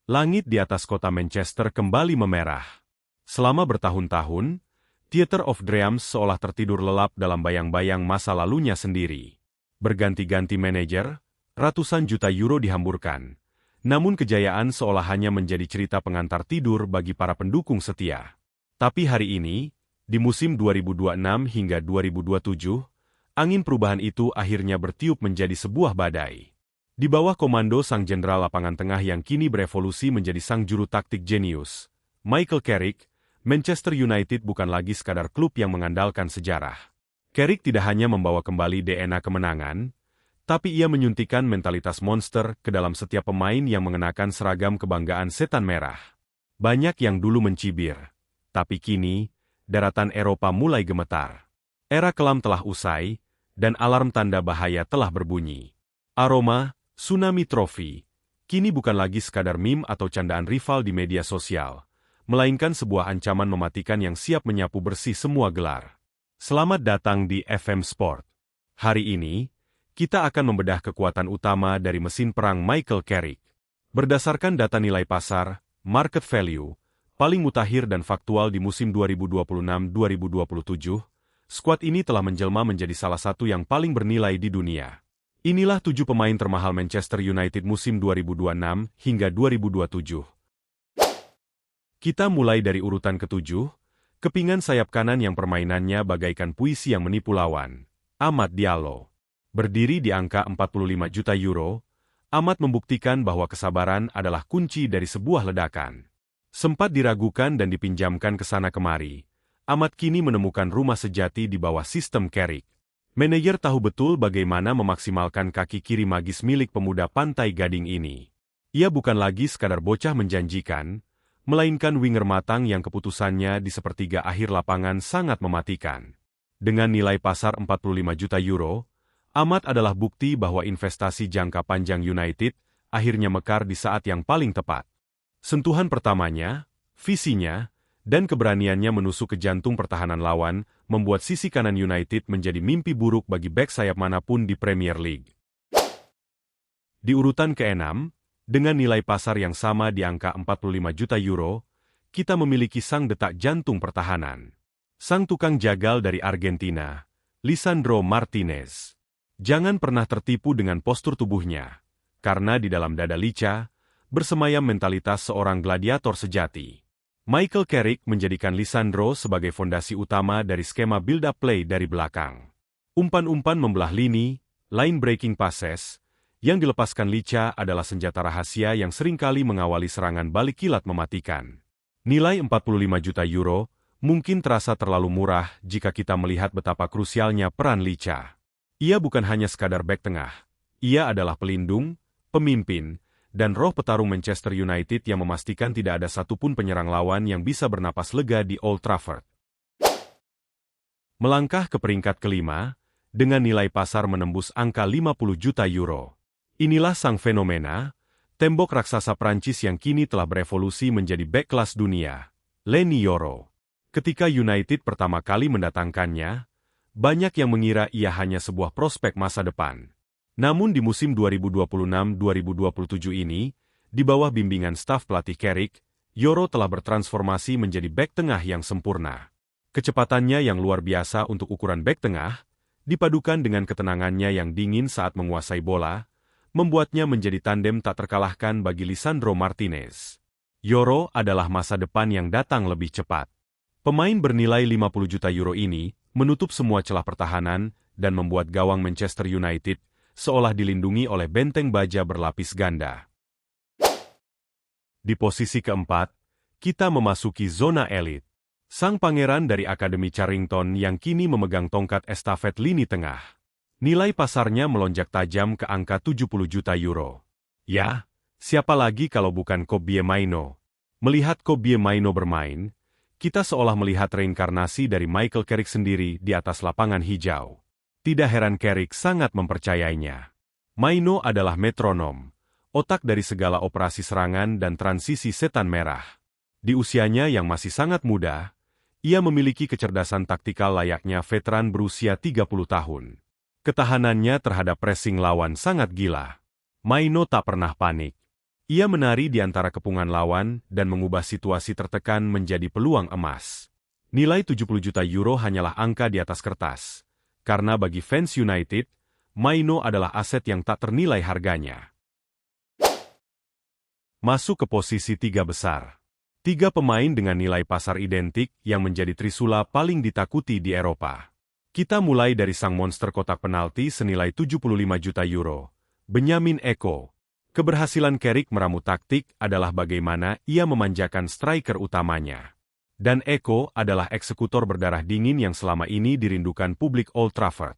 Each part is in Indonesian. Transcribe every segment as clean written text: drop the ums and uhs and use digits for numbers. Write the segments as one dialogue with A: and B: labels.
A: Langit di atas kota Manchester kembali memerah. Selama bertahun-tahun, Theatre of Dreams seolah tertidur lelap dalam bayang-bayang masa lalunya sendiri. Berganti-ganti manajer, ratusan juta euro dihamburkan. Namun kejayaan seolah hanya menjadi cerita pengantar tidur bagi para pendukung setia. Tapi hari ini, di musim 2026 hingga 2027, angin perubahan itu akhirnya bertiup menjadi sebuah badai. Di bawah komando sang jenderal lapangan tengah yang kini berevolusi menjadi sang juru taktik jenius, Michael Carrick, Manchester United bukan lagi sekadar klub yang mengandalkan sejarah. Carrick tidak hanya membawa kembali DNA kemenangan, tapi ia menyuntikkan mentalitas monster ke dalam setiap pemain yang mengenakan seragam kebanggaan setan merah. Banyak yang dulu mencibir, tapi kini, daratan Eropa mulai gemetar. Era kelam telah usai, dan alarm tanda bahaya telah berbunyi. Aroma, Tsunami Trophy, kini bukan lagi sekadar meme atau candaan rival di media sosial, melainkan sebuah ancaman mematikan yang siap menyapu bersih semua gelar. Selamat datang di FM Sport. Hari ini, kita akan membedah kekuatan utama dari mesin perang Michael Carrick. Berdasarkan data nilai pasar, market value, paling mutakhir dan faktual di musim 2026-2027, skuad ini telah menjelma menjadi salah satu yang paling bernilai di dunia. Inilah 7 pemain termahal Manchester United musim 2026 hingga 2027. Kita mulai dari urutan ke-7, kepingan sayap kanan yang permainannya bagaikan puisi yang menipu lawan, Amad Diallo. Berdiri di angka 45 juta euro, Amad membuktikan bahwa kesabaran adalah kunci dari sebuah ledakan. Sempat diragukan dan dipinjamkan ke sana kemari, Amad kini menemukan rumah sejati di bawah sistem Carrick. Manajer tahu betul bagaimana memaksimalkan kaki kiri magis milik pemuda Pantai Gading ini. Ia bukan lagi sekadar bocah menjanjikan, melainkan winger matang yang keputusannya di sepertiga akhir lapangan sangat mematikan. Dengan nilai pasar 45 juta euro, Amad adalah bukti bahwa investasi jangka panjang United akhirnya mekar di saat yang paling tepat. Sentuhan pertamanya, visinya, dan keberaniannya menusuk ke jantung pertahanan lawan, membuat sisi kanan United menjadi mimpi buruk bagi bek sayap manapun di Premier League. Di urutan ke-6, dengan nilai pasar yang sama di angka 45 juta euro, kita memiliki sang detak jantung pertahanan. Sang tukang jagal dari Argentina, Lisandro Martinez. Jangan pernah tertipu dengan postur tubuhnya, karena di dalam dada lica, bersemayam mentalitas seorang gladiator sejati. Michael Carrick menjadikan Lisandro sebagai fondasi utama dari skema build-up play dari belakang. Umpan-umpan membelah lini, line-breaking passes, yang dilepaskan lica adalah senjata rahasia yang seringkali mengawali serangan balik kilat mematikan. Nilai 45 juta euro mungkin terasa terlalu murah jika kita melihat betapa krusialnya peran lica. Ia bukan hanya sekadar bek tengah, ia adalah pelindung, pemimpin, dan roh petarung Manchester United yang memastikan tidak ada satupun penyerang lawan yang bisa bernapas lega di Old Trafford. Melangkah ke peringkat kelima, dengan nilai pasar menembus angka 50 juta euro. Inilah sang fenomena, tembok raksasa Prancis yang kini telah berevolusi menjadi bek kelas dunia, Leny Yoro. Ketika United pertama kali mendatangkannya, banyak yang mengira ia hanya sebuah prospek masa depan. Namun di musim 2026-2027 ini, di bawah bimbingan staf pelatih Carrick, Yoro telah bertransformasi menjadi bek tengah yang sempurna. Kecepatannya yang luar biasa untuk ukuran bek tengah, dipadukan dengan ketenangannya yang dingin saat menguasai bola, membuatnya menjadi tandem tak terkalahkan bagi Lisandro Martinez. Yoro adalah masa depan yang datang lebih cepat. Pemain bernilai 50 juta euro ini menutup semua celah pertahanan dan membuat gawang Manchester United seolah dilindungi oleh benteng baja berlapis ganda. Di posisi keempat, kita memasuki zona elit. Sang pangeran dari Akademi Charrington yang kini memegang tongkat estafet lini tengah. Nilai pasarnya melonjak tajam ke angka 70 juta euro. Ya, siapa lagi kalau bukan Kobbie Mainoo? Melihat Kobbie Mainoo bermain, kita seolah melihat reinkarnasi dari Michael Carrick sendiri di atas lapangan hijau. Tidak heran Carrick sangat mempercayainya. Mainoo adalah metronom, otak dari segala operasi serangan dan transisi setan merah. Di usianya yang masih sangat muda, ia memiliki kecerdasan taktikal layaknya veteran berusia 30 tahun. Ketahanannya terhadap pressing lawan sangat gila. Mainoo tak pernah panik. Ia menari di antara kepungan lawan dan mengubah situasi tertekan menjadi peluang emas. Nilai 70 juta euro hanyalah angka di atas kertas. Karena bagi fans United, Maino adalah aset yang tak ternilai harganya. Masuk ke posisi 3 besar. 3 pemain dengan nilai pasar identik yang menjadi trisula paling ditakuti di Eropa. Kita mulai dari sang monster kotak penalti senilai 75 juta euro, Benjamin Eko. Keberhasilan Carrick meramu taktik adalah bagaimana ia memanjakan striker utamanya. Dan Eko adalah eksekutor berdarah dingin yang selama ini dirindukan publik Old Trafford.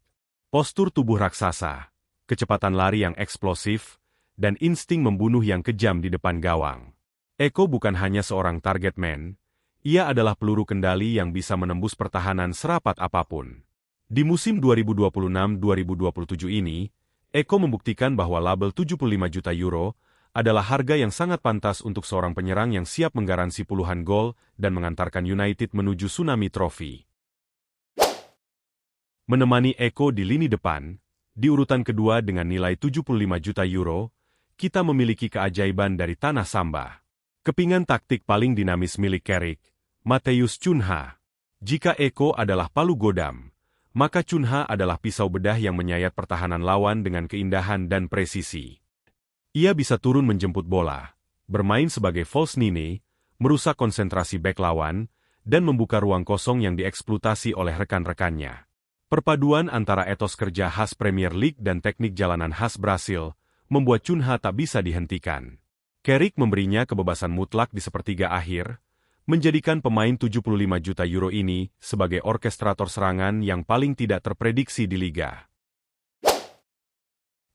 A: Postur tubuh raksasa, kecepatan lari yang eksplosif, dan insting membunuh yang kejam di depan gawang. Eko bukan hanya seorang target man, ia adalah peluru kendali yang bisa menembus pertahanan serapat apapun. Di musim 2026-2027 ini, Eko membuktikan bahwa label 75 juta euro adalah harga yang sangat pantas untuk seorang penyerang yang siap menggaransi puluhan gol dan mengantarkan United menuju tsunami trofi. Menemani Eko di lini depan, di urutan kedua dengan nilai 75 juta euro, kita memiliki keajaiban dari tanah Samba. Kepingan taktik paling dinamis milik Carrick, Matheus Cunha. Jika Eko adalah palu godam, maka Cunha adalah pisau bedah yang menyayat pertahanan lawan dengan keindahan dan presisi. Ia bisa turun menjemput bola, bermain sebagai false nine, merusak konsentrasi bek lawan, dan membuka ruang kosong yang dieksploitasi oleh rekan-rekannya. Perpaduan antara etos kerja khas Premier League dan teknik jalanan khas Brasil membuat Cunha tak bisa dihentikan. Carrick memberinya kebebasan mutlak di sepertiga akhir, menjadikan pemain 75 juta euro ini sebagai orkestrator serangan yang paling tidak terprediksi di liga.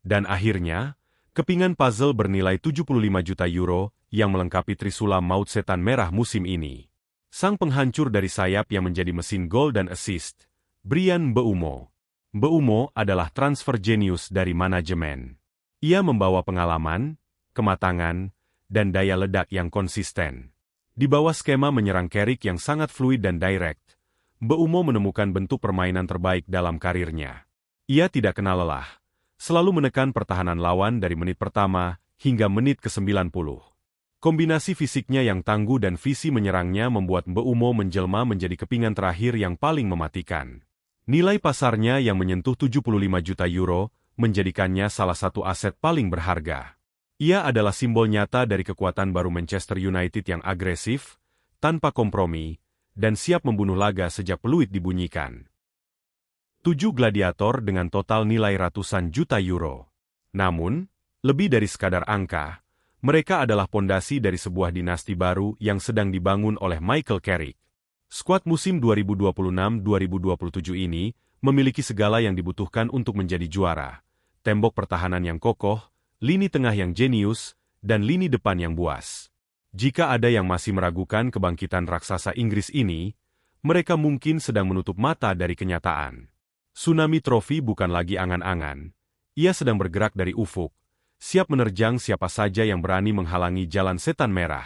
A: Dan akhirnya, kepingan puzzle bernilai 75 juta euro yang melengkapi trisula maut setan merah musim ini. Sang penghancur dari sayap yang menjadi mesin gol dan assist, Bryan Mbeumo. Mbeumo adalah transfer genius dari manajemen. Ia membawa pengalaman, kematangan, dan daya ledak yang konsisten. Di bawah skema menyerang Carrick yang sangat fluid dan direct, Mbeumo menemukan bentuk permainan terbaik dalam karirnya. Ia tidak kenal lelah, selalu menekan pertahanan lawan dari menit pertama hingga menit ke-90. Kombinasi fisiknya yang tangguh dan visi menyerangnya membuat Mbeumo menjelma menjadi kepingan terakhir yang paling mematikan. Nilai pasarnya yang menyentuh 75 juta euro menjadikannya salah satu aset paling berharga. Ia adalah simbol nyata dari kekuatan baru Manchester United yang agresif, tanpa kompromi, dan siap membunuh laga sejak peluit dibunyikan. 7 gladiator dengan total nilai ratusan juta euro. Namun, lebih dari sekadar angka, mereka adalah pondasi dari sebuah dinasti baru yang sedang dibangun oleh Michael Carrick. Skuad musim 2026-2027 ini memiliki segala yang dibutuhkan untuk menjadi juara. Tembok pertahanan yang kokoh, lini tengah yang jenius, dan lini depan yang buas. Jika ada yang masih meragukan kebangkitan raksasa Inggris ini, mereka mungkin sedang menutup mata dari kenyataan. Tsunami Trofi bukan lagi angan-angan. Ia sedang bergerak dari ufuk, siap menerjang siapa saja yang berani menghalangi jalan setan merah.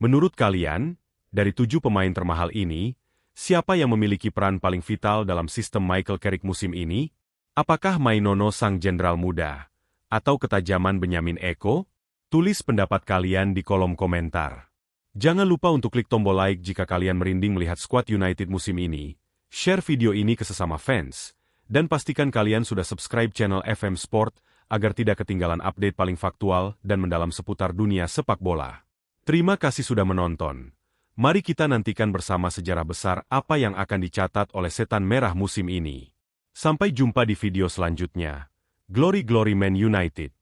A: Menurut kalian, dari 7 pemain termahal ini, siapa yang memiliki peran paling vital dalam sistem Michael Carrick musim ini? Apakah Mainono sang jenderal muda? Atau ketajaman Benjamin Eko? Tulis pendapat kalian di kolom komentar. Jangan lupa untuk klik tombol like jika kalian merinding melihat skuad United musim ini. Share video ini ke sesama fans. Dan pastikan kalian sudah subscribe channel FM Sport agar tidak ketinggalan update paling faktual dan mendalam seputar dunia sepak bola. Terima kasih sudah menonton. Mari kita nantikan bersama sejarah besar apa yang akan dicatat oleh setan merah musim ini. Sampai jumpa di video selanjutnya. Glory Glory Man United.